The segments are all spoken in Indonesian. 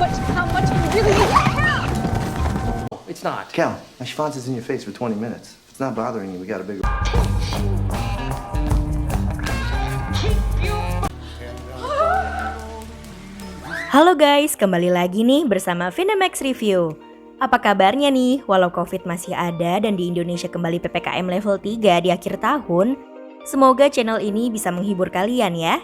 much you really need. It's not. Cal, my schwanz is in your face for 20 minutes. If it's not bothering you, we got a bigger... Halo guys, kembali lagi nih bersama Vinemax Review. Apa kabarnya nih? Walau Covid masih ada dan di Indonesia kembali PPKM level 3 di akhir tahun, semoga channel ini bisa menghibur kalian ya.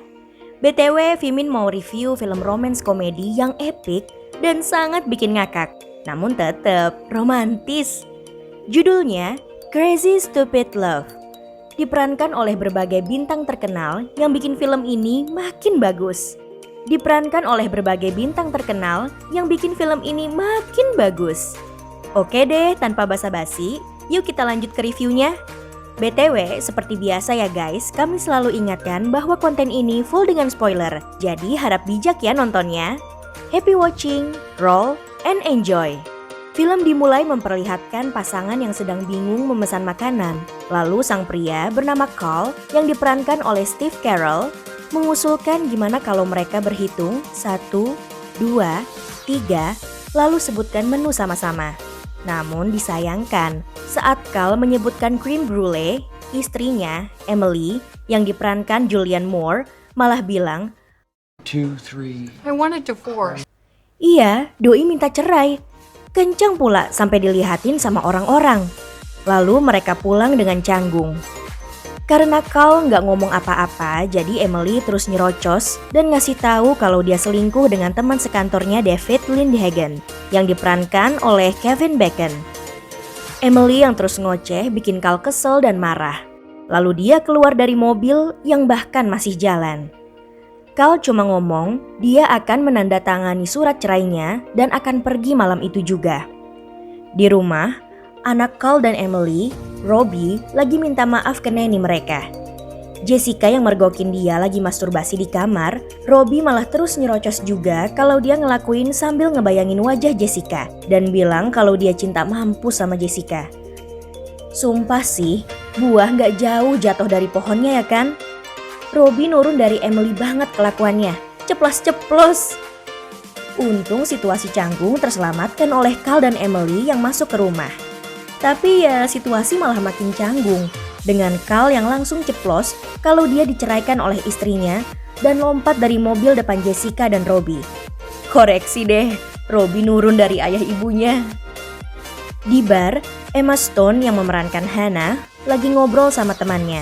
BTW, Vimin mau review film romance komedi yang epik dan sangat bikin ngakak, namun tetap romantis. Judulnya Crazy Stupid Love. Diperankan oleh berbagai bintang terkenal yang bikin film ini makin bagus. Oke deh, tanpa basa-basi, yuk kita lanjut ke reviewnya. BTW, seperti biasa ya guys, kami selalu ingatkan bahwa konten ini full dengan spoiler. Jadi harap bijak ya nontonnya. Happy watching, roll, and enjoy. Film dimulai memperlihatkan pasangan yang sedang bingung memesan makanan. Lalu sang pria bernama Carl yang diperankan oleh Steve Carell mengusulkan gimana kalau mereka berhitung 1, 2, 3, lalu sebutkan menu sama-sama. Namun disayangkan, saat Carl menyebutkan cream brulee, istrinya, Emily, yang diperankan Julianne Moore, malah bilang, 2, 3. I want a divorce. iya, doi minta cerai. Kencang pula sampai dilihatin sama orang-orang. Lalu mereka pulang dengan canggung. Karena Carl nggak ngomong apa-apa, jadi Emily terus nyerocos dan ngasih tahu kalau dia selingkuh dengan teman sekantornya David Lindhagen yang diperankan oleh Kevin Bacon. Emily yang terus ngoceh bikin Carl kesel dan marah. Lalu dia keluar dari mobil yang bahkan masih jalan. Carl cuma ngomong dia akan menandatangani surat cerainya dan akan pergi malam itu juga. Di rumah, anak Carl dan Emily, Robbie, lagi minta maaf ke neni mereka. Jessica yang mergokin dia lagi masturbasi di kamar, Robbie malah terus nyerocos juga kalau dia ngelakuin sambil ngebayangin wajah Jessica dan bilang kalau dia cinta mampus sama Jessica. Sumpah sih, buah gak jauh jatuh dari pohonnya ya kan? Robbie nurun dari Emily banget kelakuannya, ceplos-ceplos. Untung situasi canggung terselamatkan oleh Carl dan Emily yang masuk ke rumah. Tapi ya situasi malah makin canggung dengan Carl yang langsung ceplos kalau dia diceraikan oleh istrinya dan lompat dari mobil depan Jessica dan Robbie. Koreksi deh, Robbie nurun dari ayah ibunya. Di bar, Emma Stone yang memerankan Hannah lagi ngobrol sama temannya.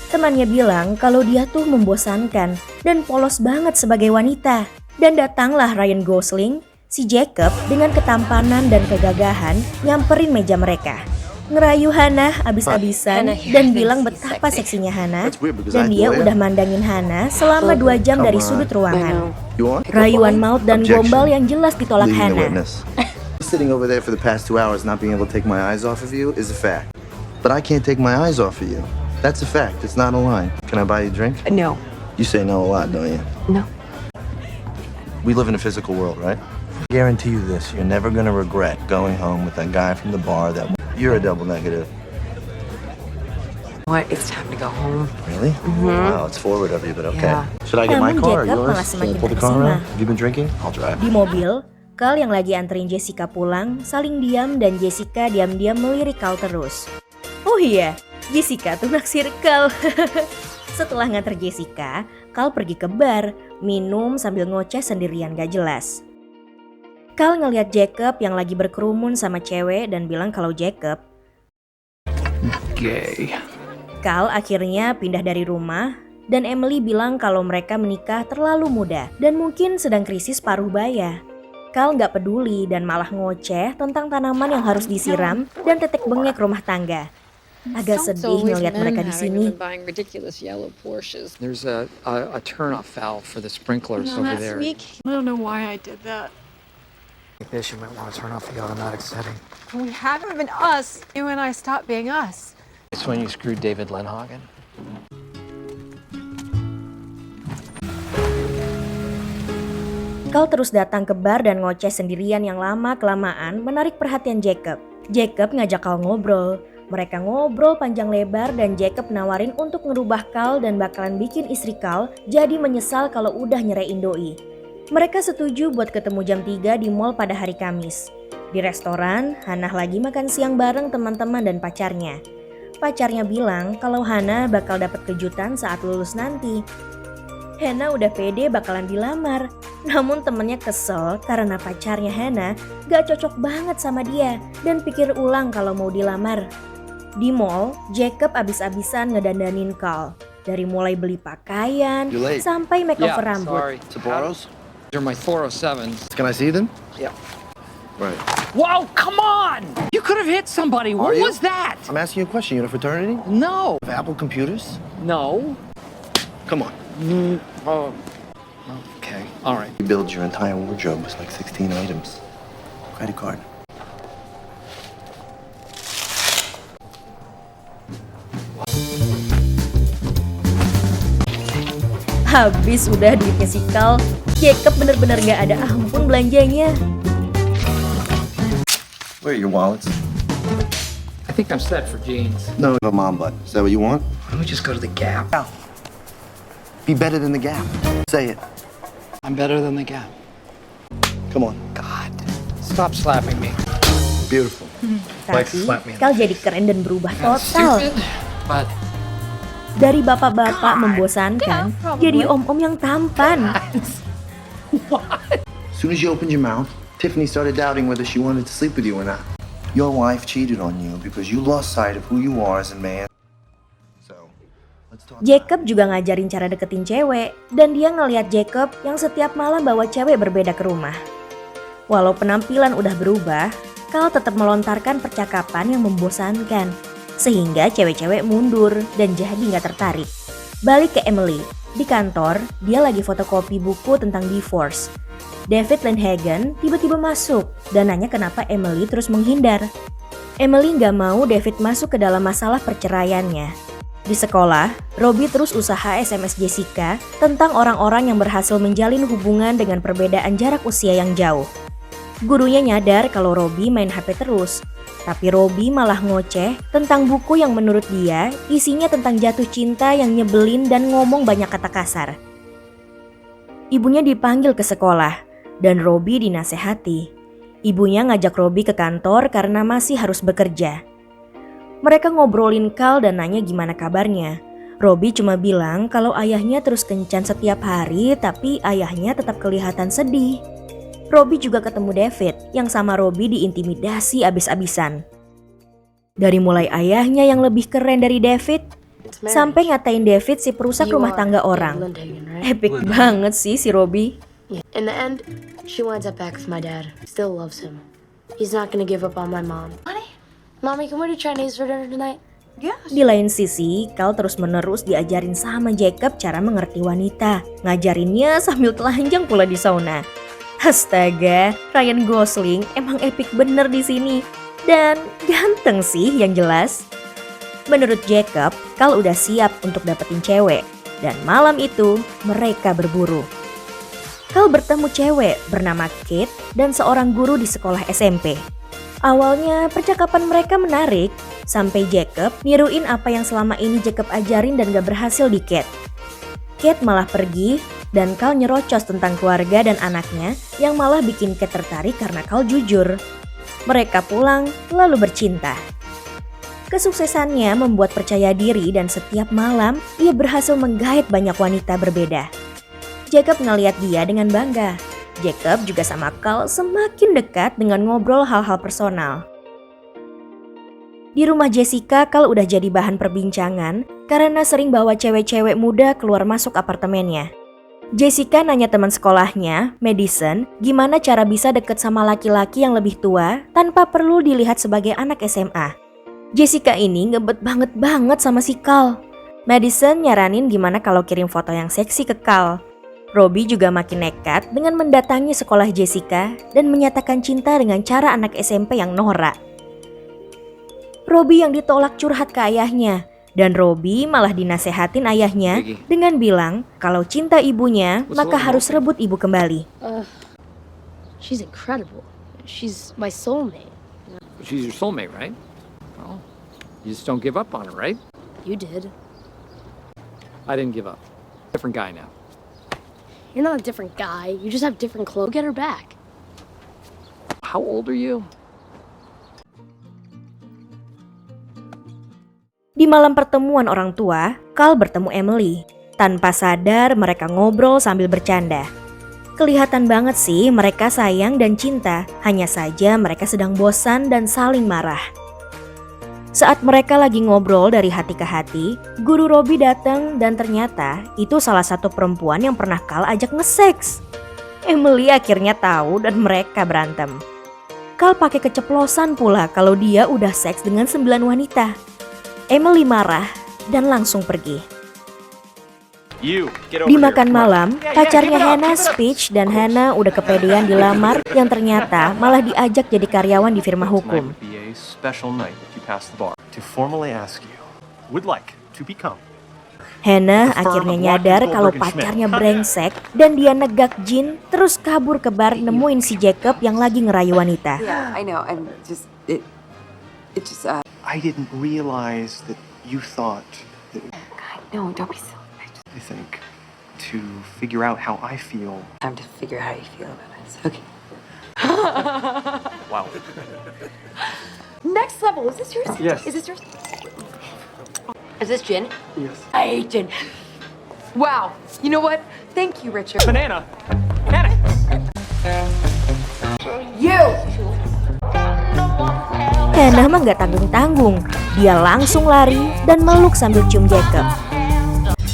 Temannya bilang kalau dia tuh membosankan dan polos banget sebagai wanita. Dan datanglah Ryan Gosling, si Jacob dengan ketampanan dan kegagahan nyamperin meja mereka. Ngerayu Hannah abis-abisan dan bilang betapa seksinya Hannah dan dia udah mandangin Hannah selama 2 jam dari sudut ruangan. Rayuan maut dan gombal yang jelas ditolak Hannah. Sitting over there for the past 2 hours not being able to take my eyes off of you is a fact. But I can't take my eyes off of you. That's a fact, it's not a line. Can I buy you a drink? No. You say no a lot, don't you? No. We live in a physical world, right? I guarantee you this, you're never gonna regret going home with that guy from the bar that... You're a double negative. What? It's time to go home. Really? Wow, it's forward of you, but okay. Yeah. Should I get my Namun car or Jacob malah yours? Should I semakin pull the car terkesima. around? Have you been drinking? I'll drive. Di mobil, Carl yang lagi anterin Jessica pulang saling diam dan Jessica diam-diam melirik Carl terus. Oh iya, Jessica tuh naksir Carl. Setelah nganter Jessica, Carl pergi ke bar, minum sambil ngoceh sendirian gak jelas. Carl ngeliat Jacob yang lagi berkerumun sama cewek dan bilang kalau Jacob Gay. Carl akhirnya pindah dari rumah dan Emily bilang kalau mereka menikah terlalu muda dan mungkin sedang krisis paruh baya. Carl gak peduli dan malah ngoceh tentang tanaman yang harus disiram dan tetek bengek rumah tangga. Agak sedih ngeliat mereka di sini. There's a turn-off valve for the sprinklers over there. I don't know why I did that. Like this, you might want to turn off the automatic setting. We haven't been us. You and I stopped being us. It's when you screwed David Lenhagen. Carl terus datang ke bar dan ngoceh sendirian yang lama-kelamaan menarik perhatian Jacob. Jacob ngajak Carl ngobrol. Mereka ngobrol panjang lebar dan Jacob nawarin untuk ngerubah Carl dan bakalan bikin istri Carl jadi menyesal kalau udah nyeraiin doi. Mereka setuju buat ketemu jam 3 di mall pada hari Kamis. Di restoran, Hannah lagi makan siang bareng teman-teman dan pacarnya. Pacarnya bilang kalau Hannah bakal dapat kejutan saat lulus nanti. Hannah udah pede bakalan dilamar. Namun temennya kesel karena pacarnya Hannah gak cocok banget sama dia dan pikir ulang kalau mau dilamar. Di mall, Jacob abis-abisan ngedandanin Carl. Dari mulai beli pakaian You're late. sampai makeover Yeah, rambut. sorry. Sapporo's? These are my 407s. Can I see them? Yeah. Right. Whoa, come on! You could have hit somebody. Are What you? was that? I'm asking you a question. You in a fraternity? No. Of Apple computers? No. Come on. Oh. Okay. All right. You build your entire wardrobe with like 16 items. Credit card. Habis udah duitnya si Carl, Jacob bener-bener gak ada ampun belanjanya. Where are your wallets? I think I'm set for jeans. No, a mom button. Is that what you want? Why don't we just go to the Gap? Be better than the Gap. Say it. I'm better than the Gap. Come on. God. Stop slapping me. Beautiful. Like Tapi slap me. Carl jadi keren dan berubah That's total. stupid, but Dari bapak-bapak membosankan, Yeah, probably. jadi om-om yang tampan. As soon as you opened your mouth, Tiffany started doubting whether she wanted to sleep with you or not. Your wife cheated on you because you lost sight of who you are as a man. So, let's talk. Jacob juga ngajarin cara deketin cewek, dan dia ngeliat Jacob yang setiap malam bawa cewek berbeda ke rumah. Walau penampilan udah berubah, Carl tetap melontarkan percakapan yang membosankan, sehingga cewek-cewek mundur dan jadi nggak tertarik. Balik ke Emily. Di kantor, dia lagi fotokopi buku tentang divorce. David Lanhagen tiba-tiba masuk dan nanya kenapa Emily terus menghindar. Emily nggak mau David masuk ke dalam masalah perceraiannya. Di sekolah, Robbie terus usaha SMS Jessica tentang orang-orang yang berhasil menjalin hubungan dengan perbedaan jarak usia yang jauh. Gurunya nyadar kalau Robbie main HP terus, tapi Robbie malah ngoceh tentang buku yang menurut dia isinya tentang jatuh cinta yang nyebelin dan ngomong banyak kata kasar. Ibunya dipanggil ke sekolah dan Robbie dinasehati. Ibunya ngajak Robbie ke kantor karena masih harus bekerja. Mereka ngobrolin Carl dan nanya gimana kabarnya. Robbie cuma bilang kalau ayahnya terus kencan setiap hari tapi ayahnya tetap kelihatan sedih. Robbie juga ketemu David yang sama Robbie diintimidasi abis-abisan. Dari mulai ayahnya yang lebih keren dari David, sampai ngatain David si perusak rumah tangga orang. Epic banget sih si Robbie. In the end, she winds up back with my dad. Still loves him. He's not gonna give up on my mom. Mommy, can we do Chinese for dinner tonight? Di lain sisi, Carl terus-menerus diajarin sama Jacob cara mengerti wanita. Ngajarinnya sambil telanjang pula di sauna. Astaga, Ryan Gosling emang epic bener di sini. Dan ganteng sih yang jelas. Menurut Jacob, Carl udah siap untuk dapetin cewek. Dan malam itu, mereka berburu. Carl bertemu cewek bernama Kate dan seorang guru di sekolah SMP. Awalnya percakapan mereka menarik, sampai Jacob niruin apa yang selama ini Jacob ajarin dan gak berhasil di Kate. Kate malah pergi dan Carl nyerocos tentang keluarga dan anaknya yang malah bikin Kate tertarik karena Carl jujur. Mereka pulang lalu bercinta. Kesuksesannya membuat percaya diri dan setiap malam ia berhasil menggait banyak wanita berbeda. Jacob ngeliat dia dengan bangga. Jacob juga sama Carl semakin dekat dengan ngobrol hal-hal personal. Di rumah Jessica, Carl udah jadi bahan perbincangan karena sering bawa cewek-cewek muda keluar masuk apartemennya. Jessica nanya teman sekolahnya, Madison, gimana cara bisa deket sama laki-laki yang lebih tua tanpa perlu dilihat sebagai anak SMA. Jessica ini ngebet banget sama si Carl. Madison nyaranin gimana kalau kirim foto yang seksi ke Carl. Robbie juga makin nekat dengan mendatangi sekolah Jessica dan menyatakan cinta dengan cara anak SMP yang norak. Robbie yang ditolak curhat ke ayahnya, dan Robbie malah dinasehatin ayahnya dengan bilang kalau cinta ibunya maka harus rebut ibu kembali. She's incredible. She's my soulmate. she's your soulmate, right? Well, you just don't give up on her, right? You did. I didn't give up. Different guy now. You're not a different guy. You just have different clothes. Get her back. How old are you? Di malam pertemuan orang tua, Carl bertemu Emily. Tanpa sadar mereka ngobrol sambil bercanda. Kelihatan banget sih mereka sayang dan cinta, hanya saja mereka sedang bosan dan saling marah. Saat mereka lagi ngobrol dari hati ke hati, guru Robbie datang dan ternyata itu salah satu perempuan yang pernah Carl ajak nge-seks. Emily akhirnya tahu dan mereka berantem. Carl pakai keceplosan pula kalau dia udah seks dengan 9 wanita. Emily marah dan langsung pergi. Di makan malam, pacarnya Hannah speech dan Hannah udah kepedean dilamar yang ternyata malah diajak jadi karyawan di firma hukum. Hannah akhirnya nyadar kalau pacarnya brengsek dan dia negak Jin terus kabur ke bar nemuin si Jacob yang lagi ngerayu wanita. Yeah, I know. I'm just I didn't realize that you thought that God, no, don't be silly. I think to figure out how I feel. Time to figure out how you feel about this. Okay. Wow. Next level. Is this yours? Yes. Is this yours? Is this gin? Yes. I hate gin. Wow. You know what? Thank you, Richard. Banana. You. Hannah mah gak tanggung-tanggung. Dia langsung lari dan meluk sambil cium Jacob.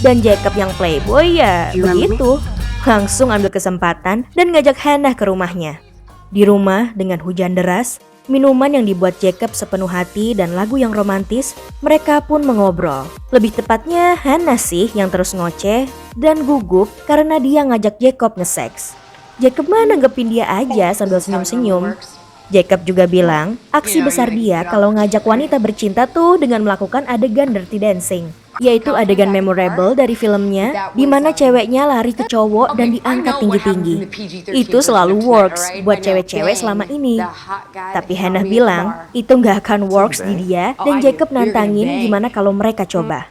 Dan Jacob yang playboy ya begitu. Langsung ambil kesempatan dan ngajak Hannah ke rumahnya. Di rumah dengan hujan deras, minuman yang dibuat Jacob sepenuh hati dan lagu yang romantis, mereka pun mengobrol. Lebih tepatnya Hannah sih yang terus ngoceh dan gugup karena dia ngajak Jacob nge-seks. Jacob mah nanggepin dia aja sambil senyum-senyum. Jacob juga bilang, aksi besar dia kalau ngajak wanita bercinta tuh dengan melakukan adegan dirty dancing. Yaitu adegan memorable dari filmnya, di mana ceweknya lari ke cowok dan diangkat tinggi-tinggi. Itu selalu works buat cewek-cewek selama ini. Tapi Hannah bilang, itu nggak akan works di dia, dan Jacob nantangin gimana kalau mereka coba.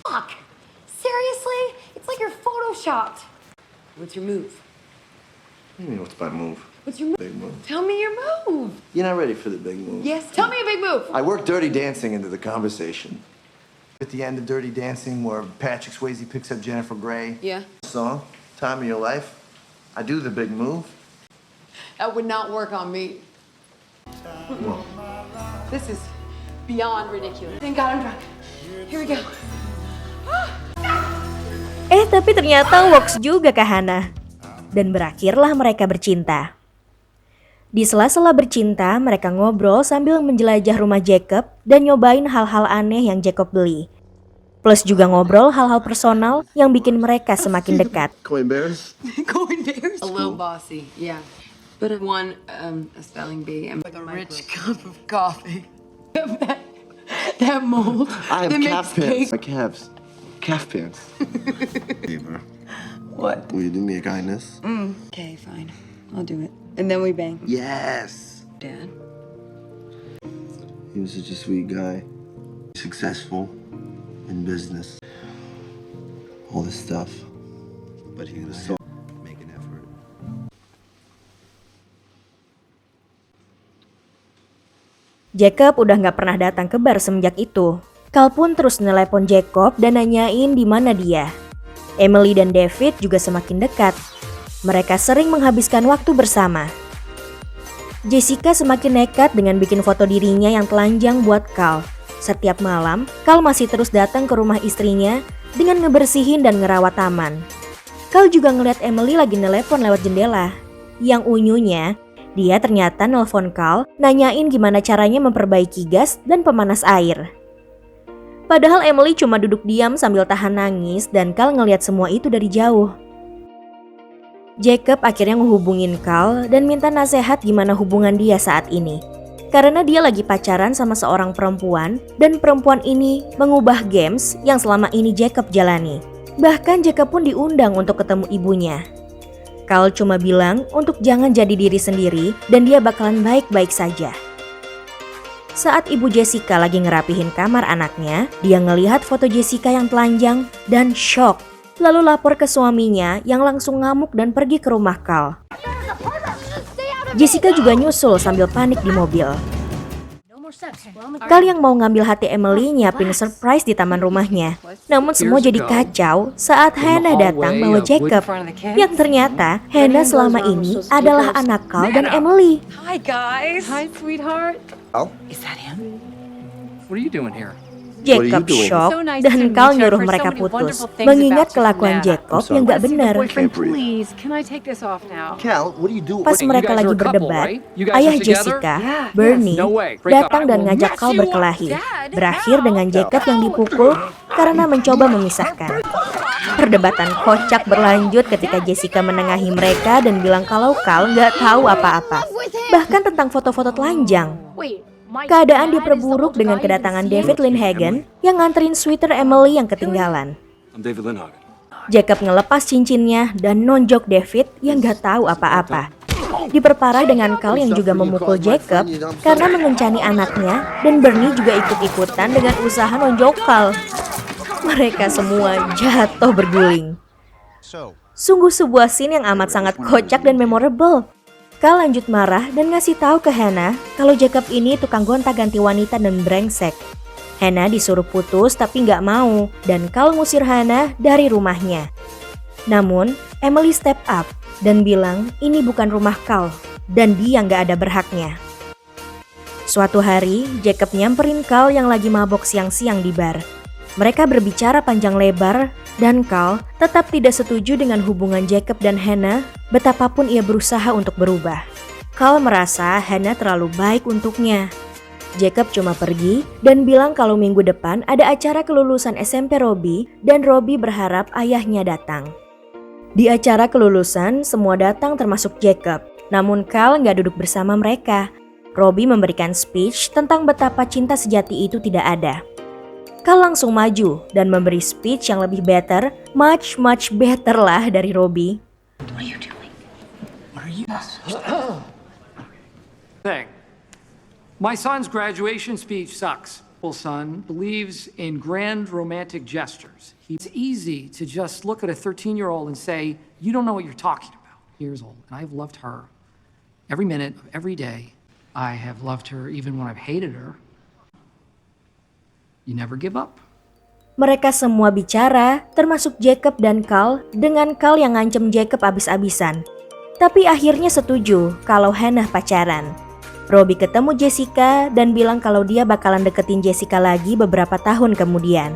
Fuck. Seriously? It's like you're photoshopped. What's your move? What do you mean, what's my move? What's your move? Big move. Tell me your move. You're not ready for the big move. Yes. Tell me a big move. I work Dirty Dancing into the conversation. At the end of Dirty Dancing, where Patrick Swayze picks up Jennifer Grey. Yeah. Song, Time of Your Life. I do the big move. That would not work on me. This is beyond ridiculous. Thank God I'm drunk. Here we go. Tapi ternyata works juga ke Hannah. Dan berakhirlah mereka bercinta. Di sela-sela bercinta, mereka ngobrol sambil menjelajah rumah Jacob dan nyobain hal-hal aneh yang Jacob beli. Plus juga ngobrol hal-hal personal yang bikin mereka semakin dekat. Coin Bears? Coin bears? A little bossy, yeah. But one, a spelling bee and like a rich cup of coffee. that mold. I have that calf makes pants. cake. My calves. Calf pants. What? Will you do me a kindness? Okay, fine. I'll do it. And then we bang. Yes. Dad? He was such a sweet guy. Successful in business. All this stuff. But he was so make an effort. Jacob udah gak pernah datang ke bar semenjak itu. Carl pun terus nelepon Jacob dan nanyain di mana dia. Emily dan David juga semakin dekat. Mereka sering menghabiskan waktu bersama. Jessica semakin nekat dengan bikin foto dirinya yang telanjang buat Carl. Setiap malam, Carl masih terus datang ke rumah istrinya dengan ngebersihin dan ngerawat taman. Carl juga ngeliat Emily lagi nelepon lewat jendela. Yang unyunya, dia ternyata nelpon Carl nanyain gimana caranya memperbaiki gas dan pemanas air. Padahal Emily cuma duduk diam sambil tahan nangis dan Carl ngeliat semua itu dari jauh. Jacob akhirnya ngehubungin Carl dan minta nasihat gimana hubungan dia saat ini. Karena dia lagi pacaran sama seorang perempuan dan perempuan ini mengubah games yang selama ini Jacob jalani. Bahkan Jacob pun diundang untuk ketemu ibunya. Carl cuma bilang untuk jangan jadi diri sendiri dan dia bakalan baik-baik saja. Saat ibu Jessica lagi ngerapihin kamar anaknya, dia ngelihat foto Jessica yang telanjang dan shock. lalu lapor ke suaminya yang langsung ngamuk dan pergi ke rumah Carl. Jessica juga nyusul sambil panik di mobil. Carl yang mau ngambil hati Emily nyiapin surprise di taman rumahnya. Namun semua jadi kacau saat Hannah datang bawa Jacob. Yang ternyata Hannah selama ini adalah anak Carl dan Emily. Hi guys. Hi sweetheart. Oh? Is that him? What are you doing here? Jacob shock dan Carl nyuruh mereka putus, mengingat kelakuan Jacob yang gak benar. Please, can I take this off now? Cal, what are you doing? Pas mereka lagi berdebat, ayah Jessica, Bernie, datang dan ngajak Carl berkelahi. Berakhir dengan Jacob yang dipukul karena mencoba memisahkan. Perdebatan kocak berlanjut ketika Jessica menengahi mereka dan bilang kalau Carl nggak tahu apa-apa. Bahkan tentang foto-foto telanjang. Keadaan diperburuk dengan kedatangan David Lindhagen yang nganterin sweater Emily yang ketinggalan. I'm David Lindhagen. Jacob ngelepas cincinnya dan nonjok David yang gak tahu apa-apa. Diperparah dengan Carl yang juga memukul Jacob karena mengencani anaknya, dan Bernie juga ikut-ikutan dengan usaha nonjok Carl. Mereka semua jatuh berguling. Sungguh sebuah scene yang amat sangat kocak dan memorable. Carl lanjut marah dan ngasih tahu ke Hannah kalau Jacob ini tukang gonta-ganti wanita dan brengsek. Hannah disuruh putus tapi nggak mau dan Carl ngusir Hannah dari rumahnya. Namun Emily step up dan bilang ini bukan rumah Carl dan dia nggak ada berhaknya. Suatu hari Jacob nyamperin Carl yang lagi mabok siang-siang di bar. Mereka berbicara panjang lebar dan Carl tetap tidak setuju dengan hubungan Jacob dan Hannah betapapun ia berusaha untuk berubah. Carl merasa Hannah terlalu baik untuknya. Jacob cuma pergi dan bilang kalau minggu depan ada acara kelulusan SMP Robbie dan Robbie berharap ayahnya datang. Di acara kelulusan semua datang termasuk Jacob, namun Carl nggak duduk bersama mereka. Robbie memberikan speech tentang betapa cinta sejati itu tidak ada. Carl langsung maju dan memberi speech yang lebih better, much better lah dari Robbie. Thing. My son's graduation speech sucks. Well, son believes in grand romantic gestures. It's easy to just look at a 13-year-old and say, you don't know what you're talking about. Years old, and I've loved her. Every minute of every day, I have loved her even when I've hated her. You never give up. Mereka semua bicara, termasuk Jacob dan Carl, dengan Carl yang ngancem Jacob abis-abisan. Tapi akhirnya setuju kalau Hannah pacaran. Robbie ketemu Jessica dan bilang kalau dia bakalan deketin Jessica lagi beberapa tahun kemudian.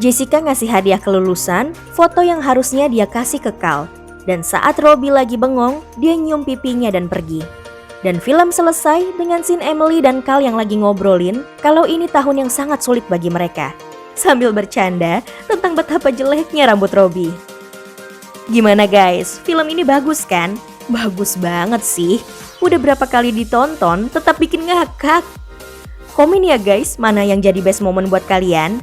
Jessica ngasih hadiah kelulusan, foto yang harusnya dia kasih ke Carl. Dan saat Robbie lagi bengong, dia nyium pipinya dan pergi. Dan film selesai dengan scene Emily dan Carl yang lagi ngobrolin kalau ini tahun yang sangat sulit bagi mereka. Sambil bercanda tentang betapa jeleknya rambut Robbie. Gimana guys, film ini bagus kan? Bagus banget sih. Udah berapa kali ditonton, tetap bikin ngakak. Komen ya guys, mana yang jadi best moment buat kalian?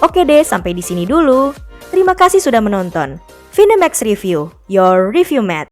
Oke deh, sampai di sini dulu. Terima kasih sudah menonton. Vinemax Review, your review mat.